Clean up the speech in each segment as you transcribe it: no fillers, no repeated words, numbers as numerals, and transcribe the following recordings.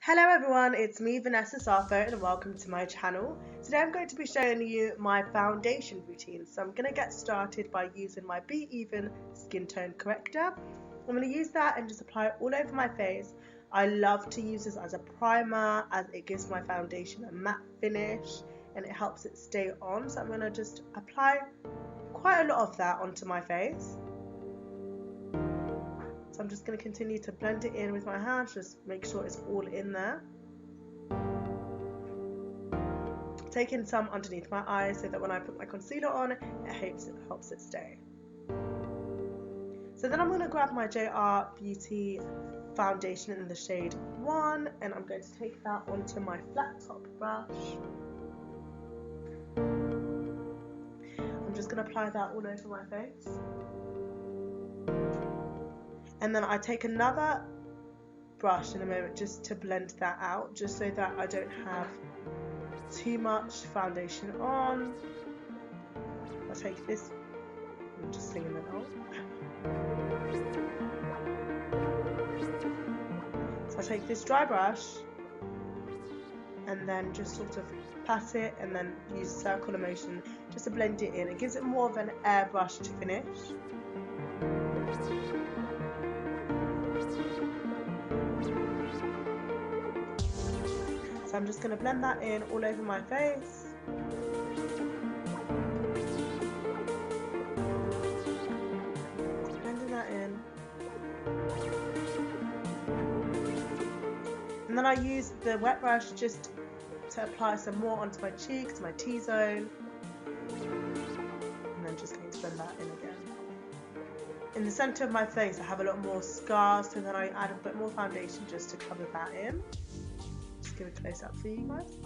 Hello everyone, it's me Vanessa Sarfo and welcome to my channel. Today I'm going to be showing you my foundation routine. So I'm going to get started by using my Be Even skin tone corrector. I'm going to use that and just apply it all over my face. I love to use this as a primer as it gives my foundation a matte finish and it helps it stay on. So I'm going to just apply quite a lot of that onto my face. So I'm just going to continue to blend it in with my hands, just make sure it's all in there. Taking some underneath my eyes so that when I put my concealer on, it helps it stay. So then I'm going to grab my JR Beauty foundation in the shade 1 and I'm going to take that onto my flat top brush. I'm just going to apply that all over my face. And then I take another brush in a moment just to blend that out, just so that I don't have too much foundation on. I'll take this, I'm just singing it out. So I take this dry brush and then just sort of pat it and then use circular motion just to blend it in. It gives it more of an airbrush to finish. So I'm just going to blend that in all over my face. Blending that in. And then I use the wet brush just to apply some more onto my cheeks, my T-zone. And then just going to blend that in again. In the centre of my face I have a lot more scars, so then I add a bit more foundation just to cover that in. Just give a close up for you guys.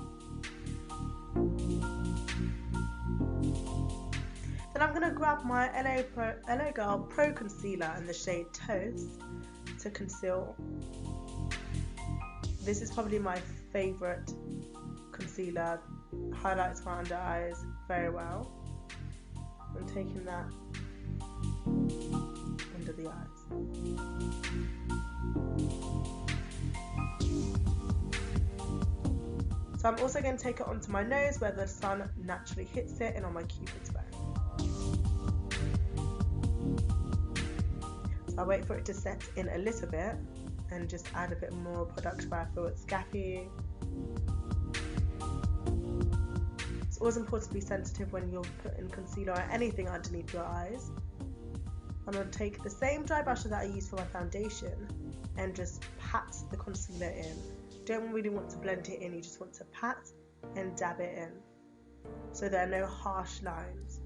Then I'm going to grab my LA Girl Pro Concealer in the shade Toast to conceal. This is probably my favourite concealer, highlights my under eyes very well. I'm taking that under the eyes. So I'm also going to take it onto my nose where the sun naturally hits it and on my cupid's bow. So I wait for it to set in a little bit and just add a bit more product where I feel it's gappy. It's always important to be sensitive when you're putting concealer or anything underneath your eyes. I'm going to take the same dry brush that I used for my foundation and just pat the concealer in. You don't really want to blend it in, you just want to pat and dab it in so there are no harsh lines.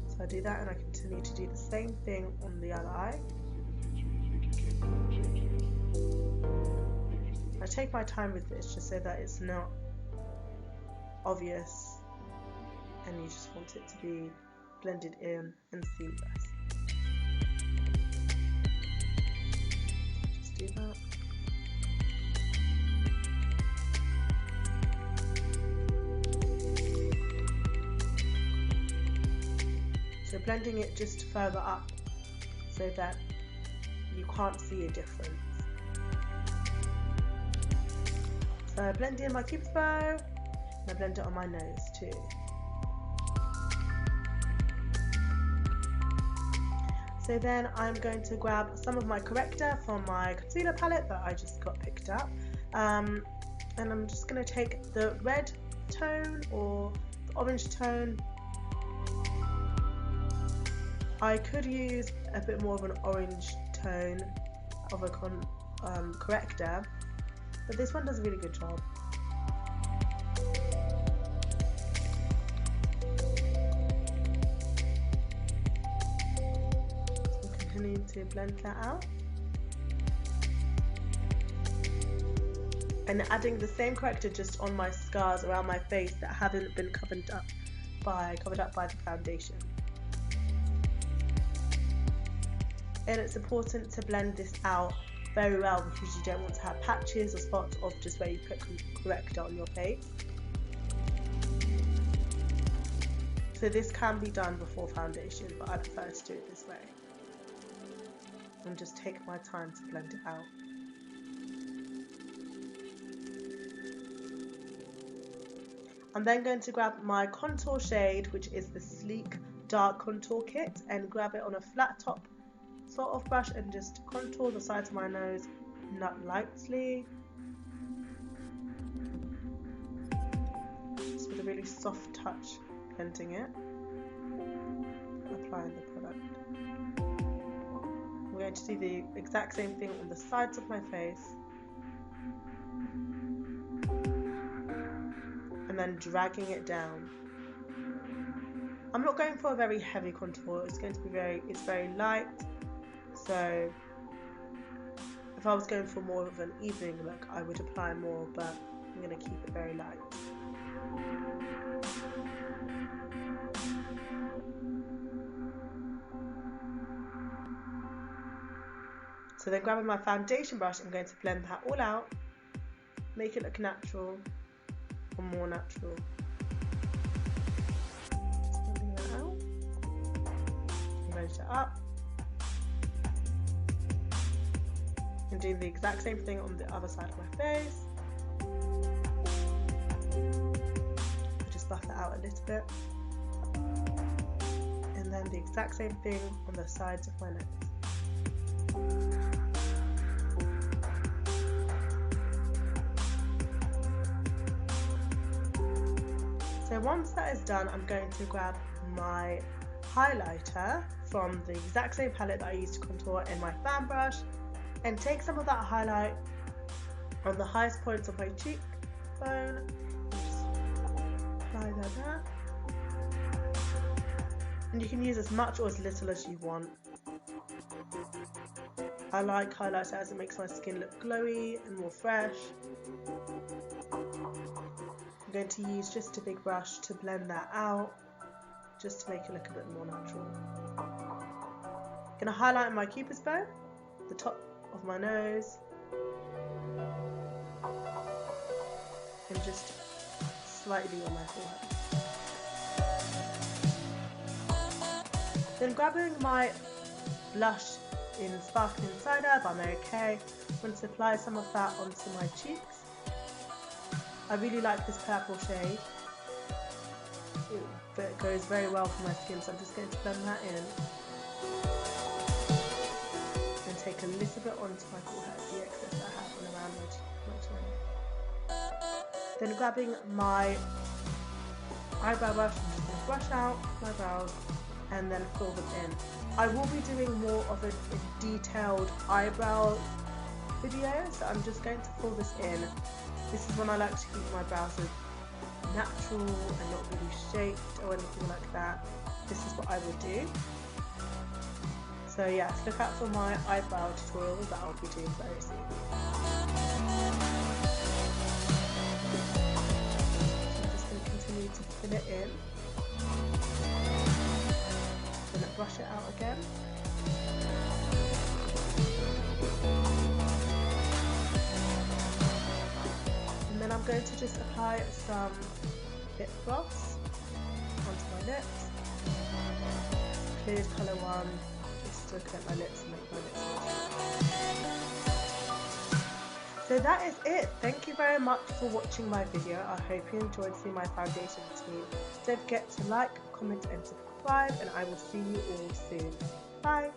So I do that and I continue to do the same thing on the other eye. I take my time with this just so that it's not obvious and you just want it to be blended in and seamless. Just do that. So blending it just further up so that you can't see a difference. So I blend in my cupid's bow and I blend it on my nose too. So then I'm going to grab some of my corrector from my concealer palette that I just got picked up, and I'm just going to take the red tone or the orange tone. I could use a bit more of an orange tone of a corrector, but this one does a really good job. To blend that out and adding the same corrector just on my scars around my face that haven't been covered up by the foundation. And it's important to blend this out very well because you don't want to have patches or spots of just where you put corrector on your face. So this can be done before foundation, but I prefer to do it this way. And just take my time to blend it out. I'm then going to grab my contour shade, which is the Sleek Dark Contour Kit, and grab it on a flat top sort of brush and just contour the sides of my nose lightly. Just with a really soft touch, blending it, applying the product. I'm going to do the exact same thing on the sides of my face. And then dragging it down. I'm not going for a very heavy contour. It's going to be very light. So if I was going for more of an evening look, I would apply more, but I'm going to keep it very light. So then grabbing my foundation brush, I'm going to blend that all out, make it look natural or more natural. Just blending that out. Load it up. I'm doing the exact same thing on the other side of my face. I just buff it out a little bit. And then the exact same thing on the sides of my nose. So once that is done, I'm going to grab my highlighter from the exact same palette that I used to contour in my fan brush and take some of that highlight on the highest points of my cheekbone. Just apply that there. And you can use as much or as little as you want. I like highlighter as it makes my skin look glowy and more fresh. I'm going to use just a big brush to blend that out, just to make it look a bit more natural. I'm going to highlight my cupid's bow, the top of my nose, and just slightly on my forehead. Then grabbing my blush in Sparkling Cider by Mary Kay, I'm going to apply some of that onto my cheeks. I really like this purple shade, but it goes very well for my skin, so I'm just going to blend that in and take a little bit onto my forehead, the excess that I have on around my chin. Then grabbing my eyebrow brush, I'm just going to brush out my brows and then fill them in. I will be doing more of a detailed eyebrow video, so I'm just going to fill this in. This is when I like to keep my brows natural and not really shaped or anything like that. This is what I would do. So yes, look out for my eyebrow tutorial that I'll be doing very soon. So I'm just going to continue to fill it in. Then brush it out again. And then I'm going to just apply some lip gloss onto my lips. Clear colour one, just to coat my lips and make my lips look. So that is it. Thank you very much for watching my video. I hope you enjoyed seeing my foundation routine. Don't forget to like, comment and subscribe, and I will see you all soon. Bye!